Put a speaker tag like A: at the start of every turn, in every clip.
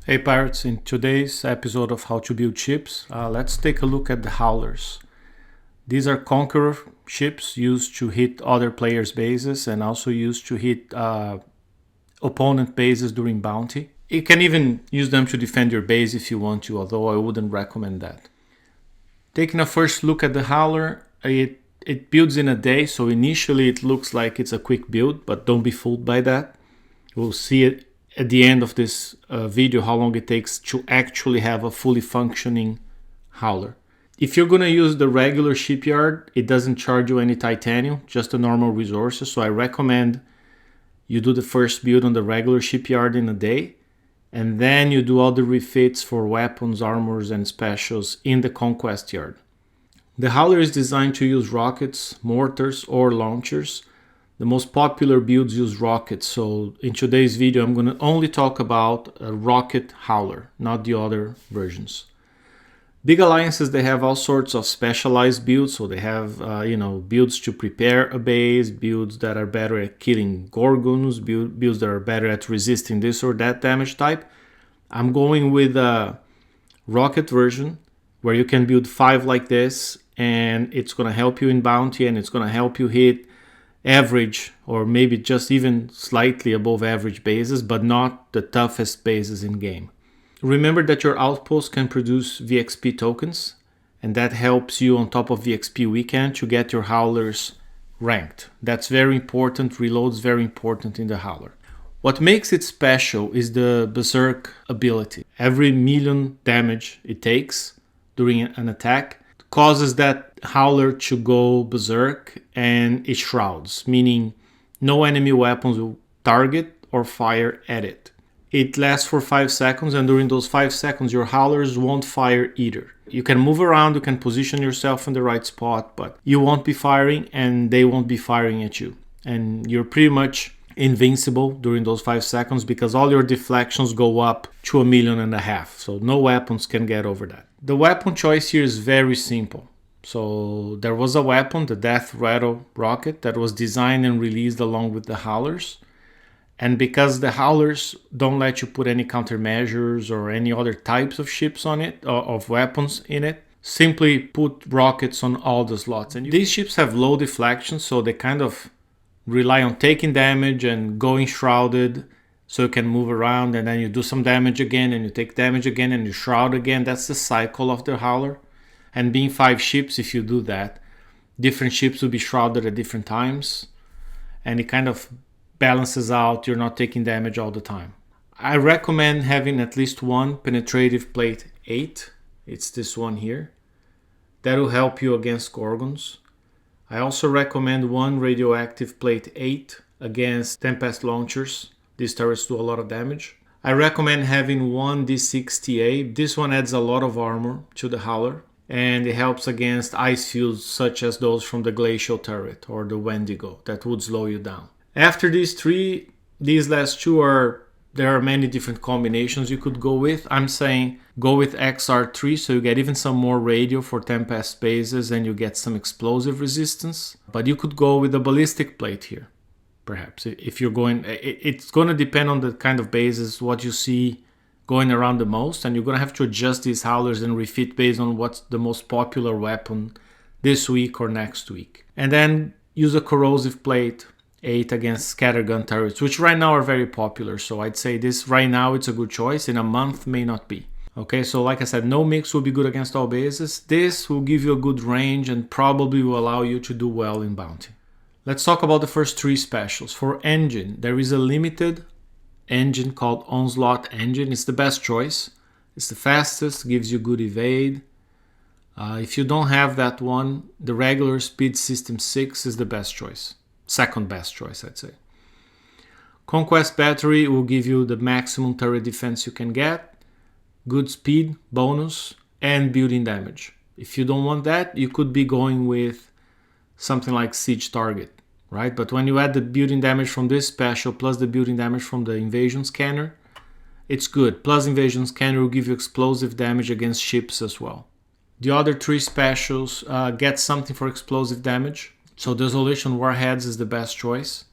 A: Hey pirates, in today's episode of How to Build Ships, let's take a look at the Howlers. These are conqueror ships used to hit other players' bases and also used to hit opponent bases during bounty. You can even use them to defend your base if you want to, although I wouldn't recommend that. Taking a first look at the Howler, it builds in a day, so initially it looks like it's a quick build, but don't be fooled by that. We'll see it at the end of this video how long it takes to actually have a fully functioning Howler. If you're going to use the regular Shipyard, it doesn't charge you any titanium, just the normal resources. So I recommend you do the first build on the regular Shipyard in a day, and then you do all the refits for weapons, armors, and specials in the Conquest Yard. The Howler is designed to use rockets, mortars, or launchers. The most popular builds use rockets, so in today's video I'm going to only talk about a rocket Howler, not the other versions. Big alliances, they have all sorts of specialized builds, so they have builds to prepare a base, builds that are better at killing gorgons, builds that are better at resisting this or that damage type. I'm going with a rocket version where you can build 5 like this, and it's going to help you in bounty and it's going to help you hit average or maybe just even slightly above average bases, but not the toughest bases in game. Remember that your outpost can produce VXP tokens, and that helps you on top of VXP weekend to get your Howlers ranked. That's very important. Reload's very important in the Howler. What makes it special is the Berserk ability. Every million damage it takes during an attack causes that Howler to go berserk, and it shrouds, meaning no enemy weapons will target or fire at it. It lasts for 5 seconds, and during those 5 seconds your Howlers won't fire either. You can move around, you can position yourself in the right spot, but you won't be firing and they won't be firing at you. And you're pretty much invincible during those 5 seconds because all your deflections go up to 1.5 million, so no weapons can get over that. The weapon choice here is very simple. So there was a weapon, the Death Rattle rocket, that was designed and released along with the Howlers. And because the Howlers don't let you put any countermeasures or any other types of ships on it, of weapons in it, simply put rockets on all the slots. And these ships have low deflection, so they kind of rely on taking damage and going shrouded, so you can move around, and then you do some damage again and you take damage again and you shroud again. That's the cycle of the Howler. And being 5 ships, if you do that, different ships will be shrouded at different times, and it kind of balances out. You're not taking damage all the time. I recommend having at least one penetrative plate 8. It's this one here. That will help you against gorgons. I also recommend one radioactive plate 8 against Tempest launchers. These turrets do a lot of damage. I recommend having one D6TA. This one adds a lot of armor to the Howler, and it helps against ice fields such as those from the Glacial turret or the Wendigo that would slow you down. After these 3, these last 2 there are many different combinations you could go with. I'm saying go with XR3, so you get even some more radio for Tempest bases and you get some explosive resistance. But you could go with a ballistic plate here, perhaps. If you're going, it's going to depend on the kind of bases, what you see going around the most, and you're going to have to adjust these Howlers and refit based on what's the most popular weapon this week or next week. And then use a corrosive plate 8 against scattergun turrets, which right now are very popular. So I'd say this right now it's a good choice. In a month may not be. Okay, so like I said, no mix will be good against all bases. This will give you a good range and probably will allow you to do well in bounty. Let's talk about the first 3 specials. For engine, there is a limited engine called Onslaught Engine. It's the best choice. It's the fastest, gives you good evade. If you don't have that one, the regular Speed System 6 is the best choice. Second best choice, I'd say. Conquest Battery will give you the maximum turret defense you can get, good speed bonus, and building damage. If you don't want that, you could be going with something like Siege Target, right? But when you add the building damage from this special plus the building damage from the Invasion Scanner, it's good. Plus Invasion Scanner will give you explosive damage against ships as well. The other 3 specials get something for explosive damage. So Desolation Warheads is the best choice.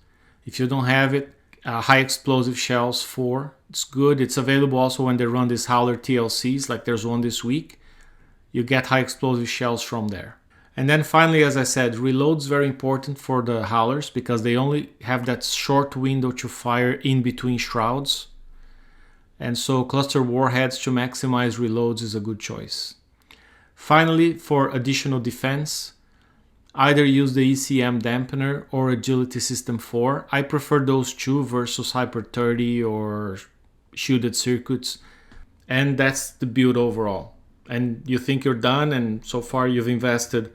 A: If you don't have it, high explosive shells 4. It's good. It's available also when they run these Howler TLCs, like there's one this week. You get high explosive shells from there. And then finally, as I said, reload's very important for the Howlers because they only have that short window to fire in between shrouds. And so cluster warheads to maximize reloads is a good choice. Finally, for additional defense, either use the ECM dampener or Agility System 4. I prefer those two versus Hyper 30 or shielded circuits. And that's the build overall. And you think you're done, and so far you've invested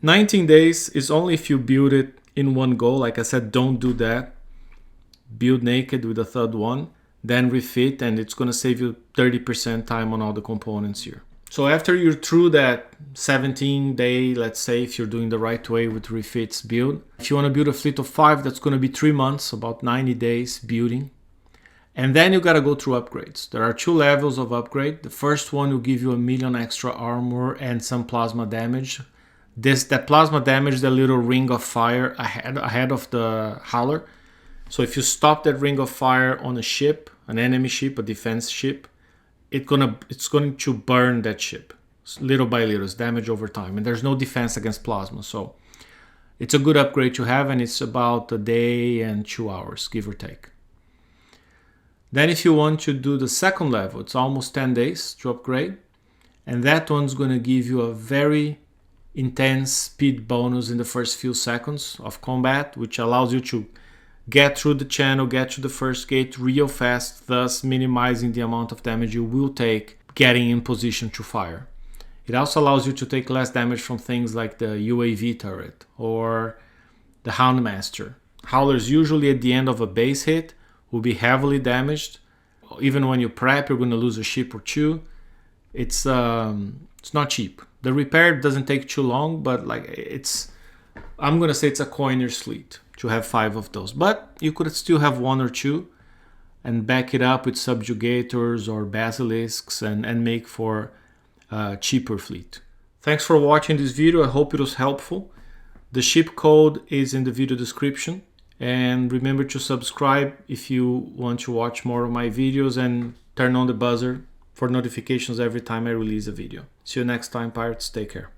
A: 19 days. Is only if you build it in one go. Like I said, don't do that. Build naked with a third one, then refit, and it's going to save you 30% time on all the components here. So after you're through that 17-day, let's say, if you're doing the right way with refits build, if you want to build a fleet of 5, that's going to be 3 months, about 90 days building. And then you got to go through upgrades. There are 2 levels of upgrade. The first one will give you 1 million extra armor and some plasma damage. That plasma damage, the little ring of fire ahead of the Howler. So if you stop that ring of fire on a ship, an enemy ship, a defense ship, it's going to burn that ship little by little. It's damage over time, and there's no defense against plasma. So it's a good upgrade to have, and it's about a day and 2 hours, give or take. Then if you want to do the second level, it's almost 10 days to upgrade. And that one's going to give you a very intense speed bonus in the first few seconds of combat, which allows you to get through the channel, get to the first gate real fast, thus minimizing the amount of damage you will take getting in position to fire. It also allows you to take less damage from things like the UAV turret or the Houndmaster. Howlers usually at the end of a base hit will be heavily damaged. Even when you prep, you're going to lose a ship or 2. It's not cheap. The repair doesn't take too long, but I'm going to say it's a coin in your sleeve to have 5 of those. But you could still have 1 or 2 and back it up with subjugators or basilisks and make for a cheaper fleet. Thanks for watching this video. I hope it was helpful. The ship code is in the video description. And remember to subscribe if you want to watch more of my videos, and turn on the buzzer for notifications every time I release a video. See you next time, pirates. Take care.